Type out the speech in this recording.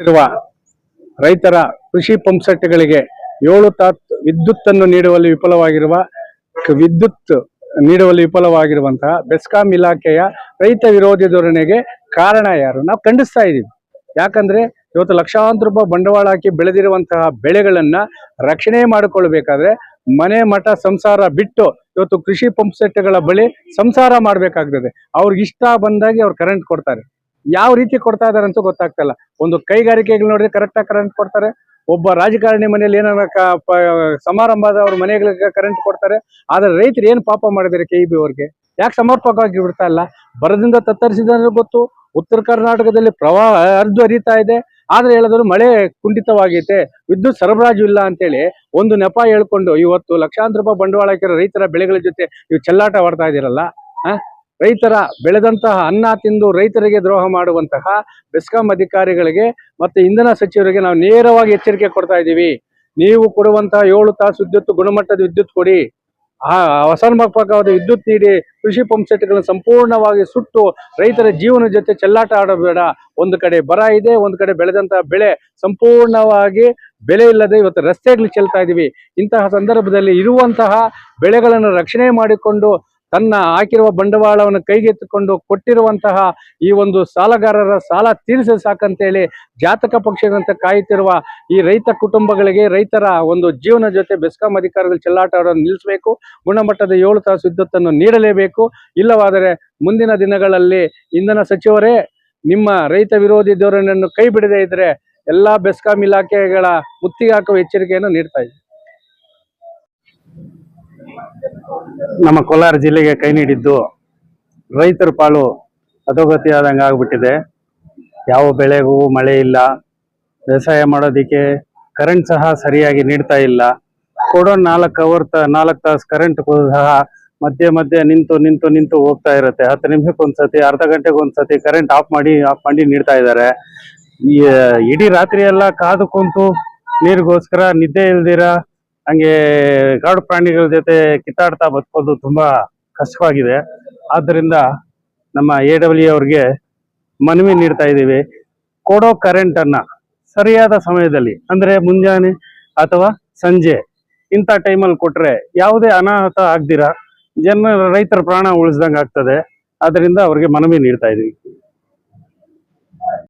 ಇರುವ ರೈತರ ಕೃಷಿ ಪಂಪ್ಸೆಟ್ಗಳಿಗೆ 7 ತಾಸು ವಿದ್ಯುತ್ತನ್ನು ನೀಡುವಲ್ಲಿ ವಿಫಲವಾಗಿರುವಂತಹ ಬೆಸ್ಕಾಂ ಇಲಾಖೆಯ ರೈತ ವಿರೋಧಿ ಧೋರಣೆಗೆ ಕಾರಣ ಯಾರು? ನಾವು ಖಂಡಿಸ್ತಾ ಇದ್ದೀವಿ. ಯಾಕಂದ್ರೆ ಇವತ್ತು ಲಕ್ಷಾಂತರ ರೂಪಾಯಿ ಬಂಡವಾಳ ಹಾಕಿ ಬೆಳೆದಿರುವಂತಹ ಬೆಳೆಗಳನ್ನ ರಕ್ಷಣೆ ಮಾಡಿಕೊಳ್ಬೇಕಾದ್ರೆ ಮನೆ ಮಠ ಸಂಸಾರ ಬಿಟ್ಟು ಇವತ್ತು ಕೃಷಿ ಪಂಪ್ಸೆಟ್ಗಳ ಬಳಿ ಸಂಸಾರ ಮಾಡ್ಬೇಕಾಗ್ತದೆ. ಅವ್ರಿಗೆ ಇಷ್ಟ ಬಂದಾಗೆ ಅವ್ರು ಕರೆಂಟ್ ಕೊಡ್ತಾರೆ. ಯಾವ ರೀತಿ ಕೊಡ್ತಾ ಇದಾರೆ ಅಂತ ಗೊತ್ತಾಗ್ತಲ್ಲ. ಒಂದು ಕೈಗಾರಿಕೆಗಳು ನೋಡಿದ್ರೆ ಕರೆಕ್ಟಾಗಿ ಕರೆಂಟ್ ಕೊಡ್ತಾರೆ. ಒಬ್ಬ ರಾಜಕಾರಣಿ ಮನೆಯಲ್ಲಿ ಏನಾರ ಸಮಾರಂಭದ ಅವ್ರ ಮನೆಗಳಿಗೆ ಕರೆಂಟ್ ಕೊಡ್ತಾರೆ. ಆದ್ರೆ ರೈತರು ಏನು ಪಾಪ ಮಾಡಿದ್ದಾರೆ KEB ಅವ್ರಿಗೆ? ಯಾಕೆ ಸಮರ್ಪಕವಾಗಿ ಬಿಡ್ತಾ ಇಲ್ಲ? ಬರದಿಂದ ತತ್ತರಿಸಿದ್ರೆ ಗೊತ್ತು. ಉತ್ತರ ಕರ್ನಾಟಕದಲ್ಲಿ ಪ್ರವಾಹ ಹರಿತಾ ಇದೆ. ಆದ್ರೆ ಹೇಳಿದ್ರು ಮಳೆ ಕುಂಠಿತವಾಗೈತೆ, ವಿದ್ಯುತ್ ಸರಬರಾಜು ಇಲ್ಲ ಅಂತೇಳಿ ಒಂದು ನೆಪ ಹೇಳ್ಕೊಂಡು ಇವತ್ತು ಲಕ್ಷಾಂತರ ರೂಪಾಯಿ ಬಂಡವಾಳ ಹಾಕಿರೋ ರೈತರ ಬೆಳೆಗಳ ಜೊತೆ ನೀವು ಚೆಲ್ಲಾಟ ಆಡ್ತಾ ಇದ್ದೀರಲ್ಲ. ರೈತರ ಬೆಳೆದಂತಹ ಅನ್ನ ತಿಂದು ರೈತರಿಗೆ ದ್ರೋಹ ಮಾಡುವಂತಹ ಬೆಸ್ಕಾಂ ಅಧಿಕಾರಿಗಳಿಗೆ ಮತ್ತೆ ಇಂಧನ ಸಚಿವರಿಗೆ ನಾವು ನೇರವಾಗಿ ಎಚ್ಚರಿಕೆ ಕೊಡ್ತಾ ಇದ್ದೀವಿ. ನೀವು ಕೊಡುವಂತಹ 7 ತಾಸು ವಿದ್ಯುತ್ ಗುಣಮಟ್ಟದ ವಿದ್ಯುತ್ ಕೊಡಿ. ಅಸಮರ್ಪಕವಾದ ವಿದ್ಯುತ್ ನೀಡಿ ಕೃಷಿ ಪಂಪ್ಸೆಟ್ಗಳನ್ನು ಸಂಪೂರ್ಣವಾಗಿ ಸುಟ್ಟು ರೈತರ ಜೀವನ ಜೊತೆ ಚೆಲ್ಲಾಟ ಆಡಬೇಡ. ಒಂದು ಕಡೆ ಬರ ಇದೆ, ಒಂದು ಕಡೆ ಬೆಳೆದಂತಹ ಬೆಳೆ ಸಂಪೂರ್ಣವಾಗಿ ಬೆಲೆ ಇಲ್ಲದೆ ಇವತ್ತು ರಸ್ತೆಗಳು ಚೆಲ್ತಾ ಇದೀವಿ. ಇಂತಹ ಸಂದರ್ಭದಲ್ಲಿ ಇರುವಂತಹ ಬೆಳೆಗಳನ್ನು ರಕ್ಷಣೆ ಮಾಡಿಕೊಂಡು ತನ್ನ ಹಾಕಿರುವ ಬಂಡವಾಳವನ್ನು ಕೈಗೆತ್ತಿಕೊಂಡು ಕೊಟ್ಟಿರುವಂತಹ ಈ ಒಂದು ಸಾಲಗಾರರ ಸಾಲ ತೀರಿಸಿ ಸಾಕಂತೇಳಿ ಜಾತಕ ಪಕ್ಷಿಗಳಂತೆ ಕಾಯುತ್ತಿರುವ ಈ ರೈತ ಕುಟುಂಬಗಳಿಗೆ ರೈತರ ಒಂದು ಜೀವನ ಜೊತೆ ಬೆಸ್ಕಾಂ ಅಧಿಕಾರಿಗಳು ಚೆಲ್ಲಾಟ ಆಡೋದನ್ನು ನಿಲ್ಲಿಸಬೇಕು. ಗುಣಮಟ್ಟದ 7 ತಾಸು ವಿದ್ಯುತ್ತನ್ನು ನೀಡಲೇಬೇಕು. ಇಲ್ಲವಾದರೆ ಮುಂದಿನ ದಿನಗಳಲ್ಲಿ ಇಂಧನ ಸಚಿವರೇ ನಿಮ್ಮ ರೈತ ವಿರೋಧಿ ಧೋರಣೆಯನ್ನು ಕೈ ಬಿಡದೇ ಇದ್ರೆ ಎಲ್ಲಾ ಬೆಸ್ಕಾಂ ಇಲಾಖೆಗಳ ಮುತ್ತಿಗೆ ಹಾಕುವ ಎಚ್ಚರಿಕೆಯನ್ನು ನೀಡ್ತಾ ಇದ್ದೀವಿ. ನಮ್ಮ ಕೋಲಾರ ಜಿಲ್ಲೆಗೆ ಕೈ ನೀಡಿದ್ದು ರೈತರ ಪಾಲು ಅಧೋಗತಿ ಆದಂಗೆ ಆಗ್ಬಿಟ್ಟಿದೆ. ಯಾವ ಬೆಳೆಗೂ ಮಳೆ ಇಲ್ಲ, ವ್ಯವಸಾಯ ಮಾಡೋದಿಕ್ಕೆ ಕರೆಂಟ್ ಸಹ ಸರಿಯಾಗಿ ನೀಡ್ತಾ ಇಲ್ಲ. ಕೊಡೋ 4 ತಾಸು ಕರೆಂಟ್ ಸಹ ಮಧ್ಯೆ ಮಧ್ಯೆ ನಿಂತು ಹೋಗ್ತಾ ಇರುತ್ತೆ. 10 ನಿಮಿಷಕ್ಕೊಂದ್ಸತಿ, ಅರ್ಧ ಗಂಟೆಗೊಂದ್ಸತಿ ಕರೆಂಟ್ ಆಫ್ ಮಾಡಿ ನೀಡ್ತಾ ಇದ್ದಾರೆ. ಈ ಇಡೀ ರಾತ್ರಿ ಎಲ್ಲ ಕಾದು ಕುಂತು ನೀರಿಗೋಸ್ಕರ ನಿದ್ದೆ ಇಲ್ದಿರ ಹಂಗೆ ಕಾಡು ಪ್ರಾಣಿಗಳ ಜೊತೆ ಕಿತ್ತಾಡ್ತಾ ಬದುಕೋದು ತುಂಬಾ ಕಷ್ಟವಾಗಿದೆ. ಆದ್ದರಿಂದ ನಮ್ಮ AWE ಅವ್ರಿಗೆ ಮನವಿ ನೀಡ್ತಾ ಇದ್ದೀವಿ. ಕೊಡೋ ಕರೆಂಟ್ ಅನ್ನ ಸರಿಯಾದ ಸಮಯದಲ್ಲಿ, ಅಂದ್ರೆ ಮುಂಜಾನೆ ಅಥವಾ ಸಂಜೆ ಇಂಥ ಟೈಮಲ್ಲಿ ಕೊಟ್ರೆ ಯಾವುದೇ ಅನಾಹುತ ಆಗ್ದಿರ ರೈತರ ಪ್ರಾಣ ಉಳಿಸ್ದಂಗೆ ಆಗ್ತದೆ. ಅದರಿಂದ ಅವ್ರಿಗೆ ಮನವಿ ನೀಡ್ತಾ ಇದ್ದೀವಿ.